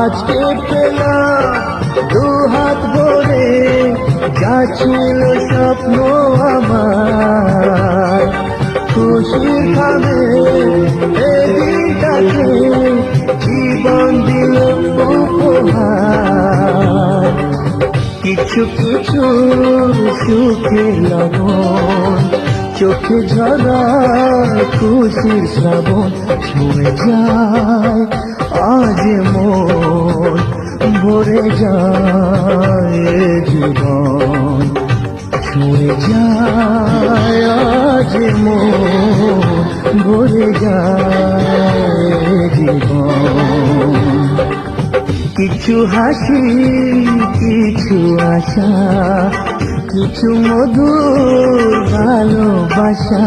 আজকে পেলাম দু হাত ভরে যা ছিল স্বপ্ন আমার, খুশির খাবে এদিনটাকে জীবন দিল উপহার। কিছু কিছু সুখে লবণ, চোখে ঝরা খুশির শ্রাবণ, ছুঁয়ে যায় আজ মন, ভরে যায় জীবন, ছুঁয়ে যায় আজ মন, ভরে যায় জীবন। কিছু হাসি, কিছু আশা, কিছু মধুর ভালোবাসা।